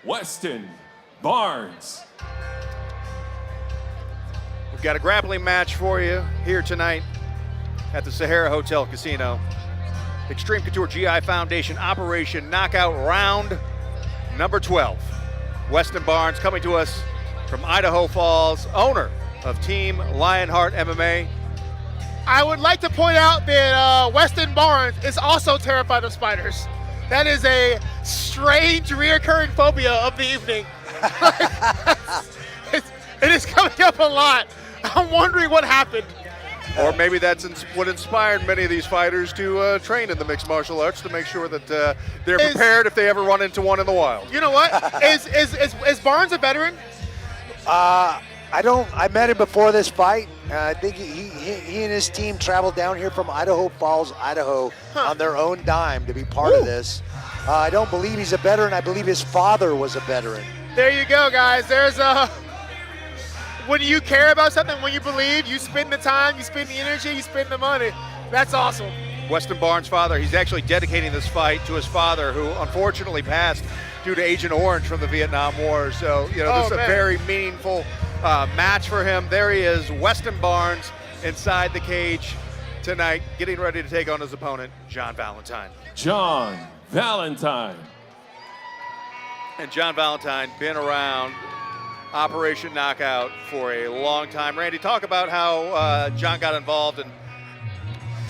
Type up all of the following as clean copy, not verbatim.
Weston Barnes. We've got a grappling match for you here tonight at the Sahara Hotel Casino. Extreme Couture GI Foundation Operation Knockout Round number 12. Weston Barnes coming to us from Idaho Falls, owner of Team Lionheart MMA. I would like to point out that Weston Barnes is also terrified of spiders. That is a strange, reoccurring phobia of the evening. It is coming up a lot. I'm wondering what happened. Or maybe that's what inspired many of these fighters to train in the mixed martial arts, to make sure that they're prepared if they ever run into one in the wild. You know what? Is Barnes a veteran? I met him before this fight. I think he and his team traveled down here from Idaho Falls, Idaho, on their own dime to be part of this. I don't believe he's a veteran. I believe his father was a veteran. There you go, guys. There's when you care about something, when you believe, you spend the time, you spend the energy, you spend the money. That's awesome. Weston Barnes' father, he's actually dedicating this fight to his father, who unfortunately passed due to Agent Orange from the Vietnam War. So, this is a very meaningful match for him. There he is, Weston Barnes, inside the cage tonight, getting ready to take on his opponent, John Valentine. John Valentine. And John Valentine, been around Operation Knockout for a long time. Randy, talk about how John got involved and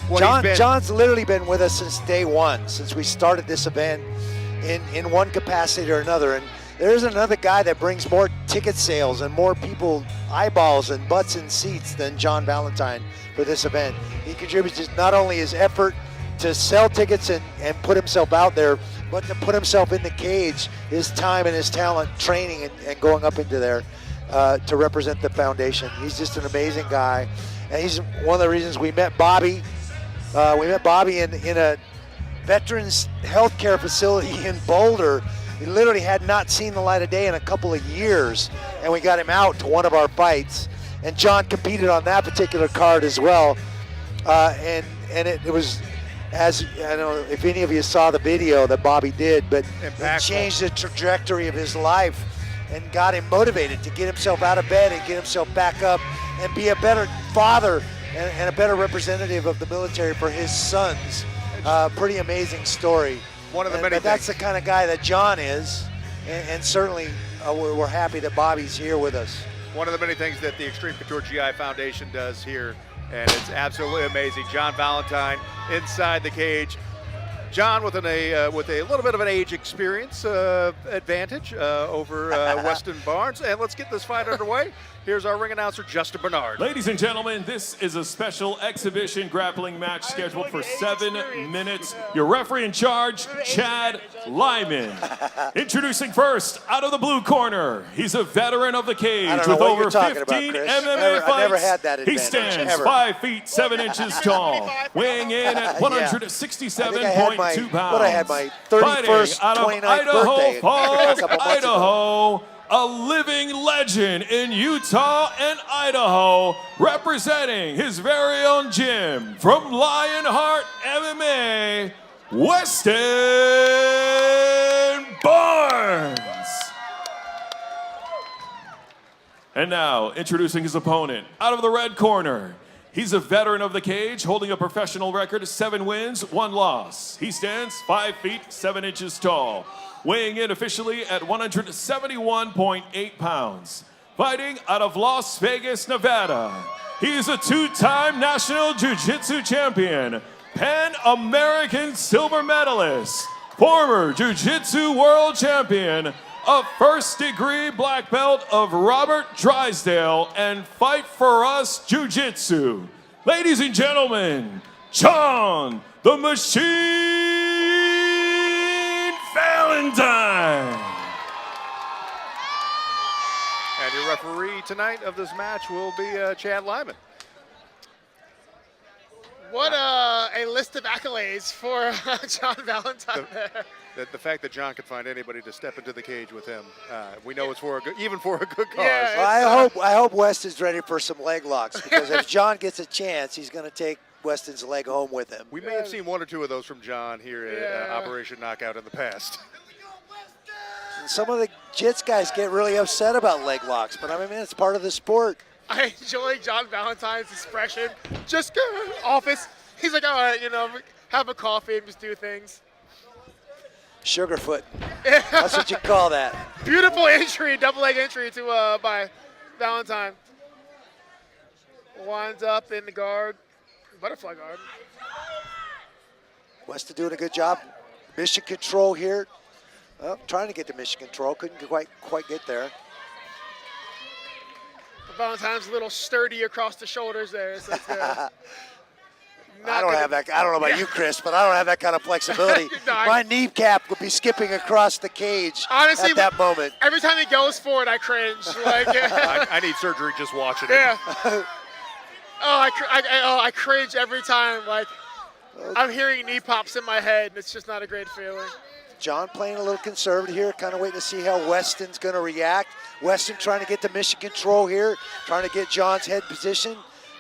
what he's been. John's literally been with us since day one, since we started this event in one capacity or another. And there's another guy that brings more ticket sales and more people, eyeballs and butts in seats than John Valentine for this event. He contributes not only his effort to sell tickets and put himself out there, but to put himself in the cage, his time and his talent training and going up into there to represent the foundation. He's just an amazing guy. And he's one of the reasons we met Bobby. We met Bobby in a veterans healthcare facility in Boulder. He literally had not seen the light of day in a couple of years, and we got him out to one of our fights. And John competed on that particular card as well. And it was, as I don't know if any of you saw the video that Bobby did, but it changed the trajectory of his life and got him motivated to get himself out of bed and get himself back up and be a better father and a better representative of the military for his sons. Pretty amazing story. One of the many but that's the kind of guy that John is, and certainly we're happy that Bobby's here with us. One of the many things that the Extreme Couture GI Foundation does here, and it's absolutely amazing. John Valentine inside the cage. John with a little bit of an age experience advantage over Weston Barnes. And let's get this fight underway. Here's our ring announcer, Justin Bernard. Ladies and gentlemen, this is a special exhibition grappling match scheduled for 7 minutes. Your referee in charge, Chad Lyman. Introducing first, out of the blue corner, he's a veteran of the cage with over 15 MMA fights. Never had that advantage, he stands ever. 5 feet 7 inches tall, weighing in at 167.2 pounds. What I had my 31st, out of 29th Idaho birthday Falls, a couple months Idaho. A living legend in Utah and Idaho, representing his very own gym from Lionheart MMA, Weston Barnes. And now, introducing his opponent, out of the red corner, he's a veteran of the cage, holding a professional record of 7 wins, 1 loss. He stands 5 feet 7 inches tall, weighing in officially at 171.8 pounds. Fighting out of Las Vegas, Nevada. He's a 2-time national jiu-jitsu champion, Pan-American silver medalist, former jiu-jitsu world champion, a first-degree black belt of Robert Drysdale and Fight For Us Jiu-Jitsu. Ladies and gentlemen, John the Machine Valentine. And your referee tonight of this match will be Chad Lyman. What a list of accolades for John Valentine there. The fact that John could find anybody to step into the cage with him, we know it's for a good, even for a good cause. Yeah, well, I hope West is ready for some leg locks, because if John gets a chance, he's going to take Weston's leg home with him. We may have seen 1 or 2 of those from John here at Operation Knockout in the past. And some of the Jits guys get really upset about leg locks, but I mean, it's part of the sport. I enjoy John Valentine's expression. Just go office. He's like, all right, have a coffee and just do things. Sugarfoot. That's what you call that. Beautiful entry, double leg entry to by Valentine. Winds up in the guard, butterfly guard. Weston doing a good job. Mission control here. Oh, trying to get to mission control, couldn't quite get there. Valentine's a little sturdy across the shoulders there. So it's, I don't have that. I don't know about you, Chris, but I don't have that kind of flexibility. My kneecap would be skipping across the cage honestly, at that moment. Every time he goes for it, I cringe. Like, I need surgery just watching it. Yeah. I cringe every time. Like, I'm hearing knee pops in my head, and it's just not a great feeling. John playing a little conservative here, kind of waiting to see how Weston's going to react. Weston trying to get to mission control here, trying to get John's head position.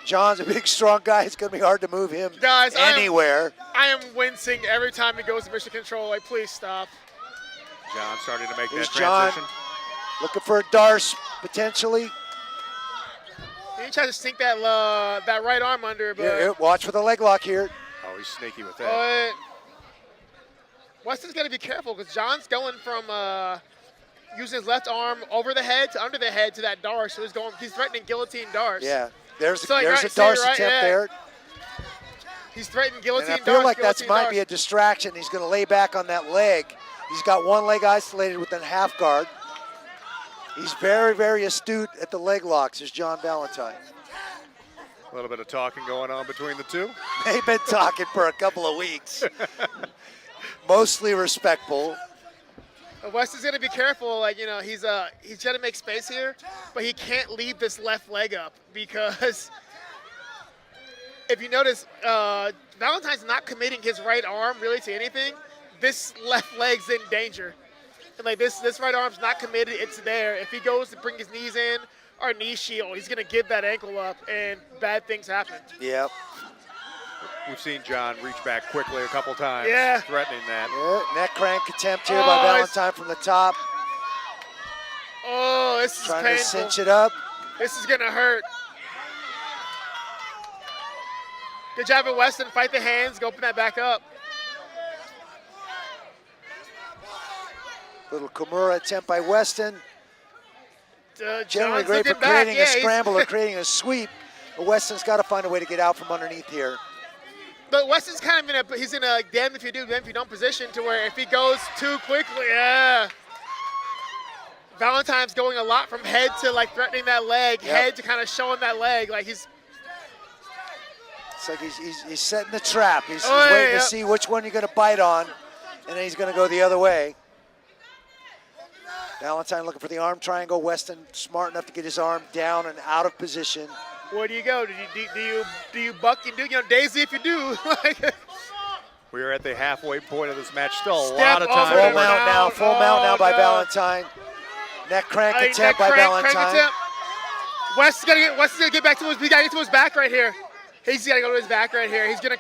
John's a big, strong guy. It's going to be hard to move him anywhere. I am wincing every time he goes to mission control. Like, please stop. John starting to make Here's that transition. John looking for a Darce, potentially. He tried to sink that right arm under, but Here, watch for the leg lock here. Oh, he's sneaky with that. Weston's got to be careful because John's going from using his left arm over the head to under the head to that Darce. So he's threatening guillotine Darce. Yeah, there's a right, Darce attempt there. He's threatening guillotine Darce. And I feel like that might Darce. be a distraction. He's going to lay back on that leg. He's got one leg isolated within half guard. He's very, very astute at the leg locks, is John Valentine. A little bit of talking going on between the two. They've been talking for a couple of weeks. Mostly respectful. Weston's going to be careful. Like, he's trying to make space here, but he can't leave this left leg up because if you notice, Valentine's not committing his right arm really to anything. This left leg's in danger. And like this right arm's not committed, it's there. If he goes to bring his knees in or knee shield, he's gonna give that ankle up and bad things happen. Yep. We've seen John reach back quickly a couple times, threatening that. Yeah, neck crank attempt here by Valentine from the top. Oh, this is trying painful. To cinch it up. This is gonna hurt. Good job at Weston, fight the hands, go open that back up. Little Kimura attempt by Weston. Generally John's great for looking creating back. a scramble or creating a sweep. But Weston's got to find a way to get out from underneath here. But Weston's kind of he's in a damn if you do, damn if you don't position to where if he goes too quickly, Valentine's going a lot from head to like threatening that leg, head to kind of showing that leg. Like it's like he's setting the trap. He's waiting to see which one you're going to bite on, and then he's going to go the other way. Valentine looking for the arm triangle. Weston smart enough to get his arm down and out of position. Where do you go? Do you buck and do daisy if you do? We are at the halfway point of this match. Still a Step lot of time. Full mount now by Valentine. Neck crank attempt by Valentine. Weston's gonna get back to his. He gotta get to his back right here. He's gotta go to his back right here. He's gonna.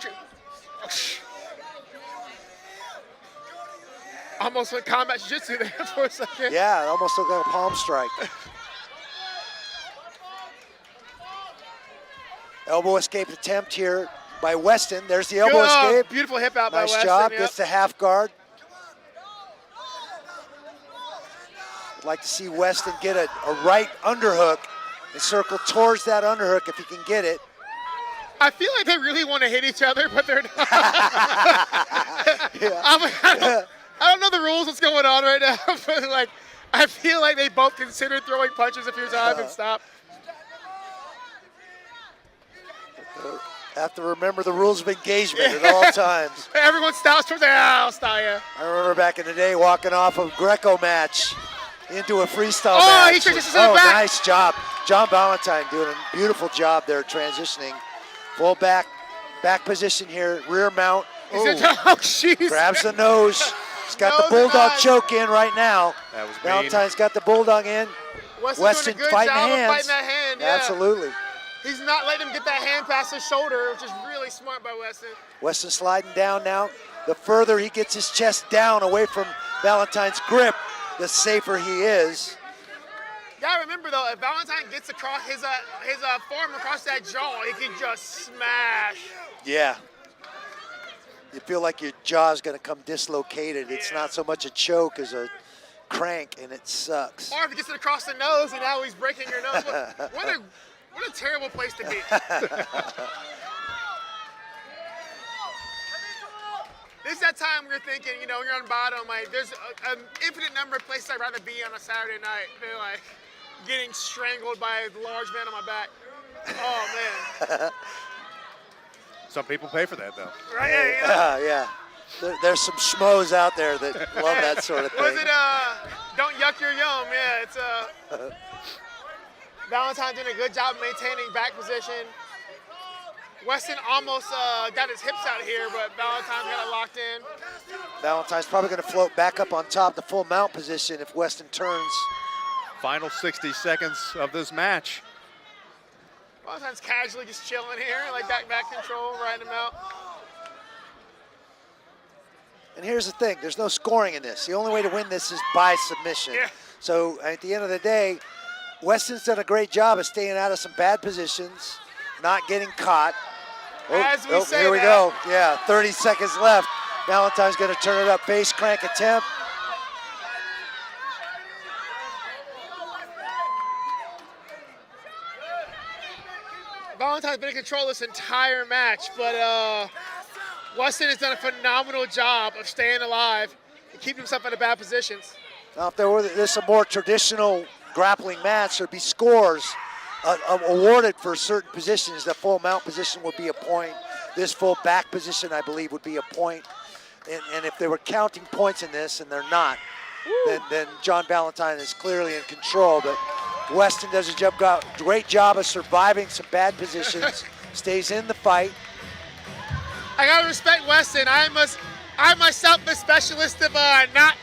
Almost went combat jiu-jitsu there for a second. Yeah, it almost looked like a palm strike. Elbow escape attempt here by Weston. There's the elbow escape. Beautiful hip out by Weston. Nice job, gets the half guard. I'd like to see Weston get a right underhook and circle towards that underhook if he can get it. I feel like they really want to hit each other, but they're not. I don't know the rules, what's going on right now, but like, I feel like they both considered throwing punches a few times and stopped. Have to remember the rules of engagement at all times. Everyone stops towards I'll stop you. I remember back in the day walking off a Greco match into a freestyle match. He transitions in the back. Nice job. John Valentine doing a beautiful job there transitioning. Full back position here, rear mount. Jeez. Grabs the nose. He's got the bulldog choke in right now. That was Valentine's got the bulldog in. Weston fighting fighting hands. that hand. Absolutely. He's not letting him get that hand past his shoulder, which is really smart by Weston. Weston sliding down now. The further he gets his chest down away from Valentine's grip, the safer he is. You gotta remember though, if Valentine gets across his forearm across that jaw, he can just smash. Yeah. You feel like your jaw's gonna come dislocated. It's not so much a choke as a crank, and it sucks. Or if he gets it across the nose and now he's breaking your nose. What a terrible place to be. This is that time we're thinking, you know, when you're on bottom, like there's an infinite number of places I'd rather be on a Saturday night. They're like getting strangled by a large man on my back. Oh man. Some people pay for that though. Right? Yeah. There's some schmoes out there that love that sort of thing. Was it don't yuck your yum? Yeah, it's Valentine doing a good job maintaining back position. Weston almost got his hips out here, but Valentine got it locked in. Valentine's probably going to float back up on top, the full mount position if Weston turns. Final 60 seconds of this match. Valentine's casually just chilling here, like back control, riding him out. And here's the thing, there's no scoring in this. The only way to win this is by submission. Yeah. So at the end of the day, Weston's done a great job of staying out of some bad positions, not getting caught. As we say here we that. go. Yeah, 30 seconds left. Valentine's going to turn it up. Base crank attempt. Valentine's been in control this entire match, but Weston has done a phenomenal job of staying alive and keeping himself in the bad positions. Now, if there's a more traditional grappling match, there'd be scores awarded for certain positions. The full mount position would be a point. This full back position, I believe, would be a point. And if they were counting points in this, and they're not, then John Valentine is clearly in control. But Weston does a great job of surviving some bad positions, stays in the fight. I gotta respect Weston. I myself am a specialist of not.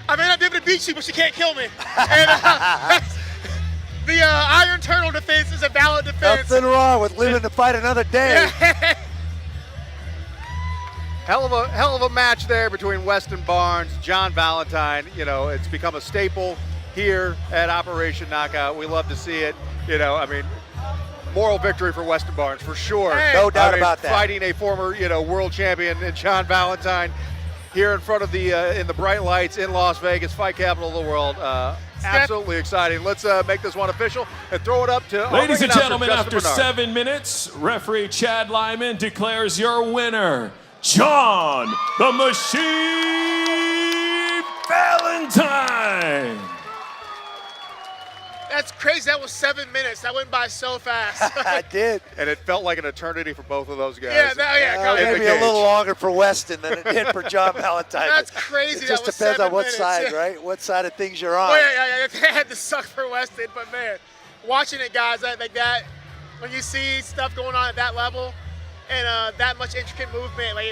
I may not be able to beat you, but you can't kill me. And, the Iron Turtle defense is a valid defense. Nothing wrong with living to fight another day. Hell of a match there between Weston Barnes, John Valentine. You know, it's become a staple here at Operation Knockout. We love to see it. You know, I mean, moral victory for Weston Barnes for sure. No doubt about that. Fighting a former, world champion in John Valentine here in front of in the bright lights in Las Vegas, fight capital of the world. Absolutely exciting. Let's make this one official and throw it up to our Ladies ring and announcer, gentlemen, Justin after Bernard. 7 minutes, referee Chad Lyman declares your winner, John the Machine Valentine. That's crazy. That was 7 minutes. That went by so fast. I did. And it felt like an eternity for both of those guys. Maybe a little longer for Weston than it did for John Valentine. That's crazy. It just that was depends 7 on what minutes. side, right? What side of things you're on. Oh, yeah. It had to suck for Weston, but man, watching it, guys, like that, when you see stuff going on at that level and that much intricate movement, like.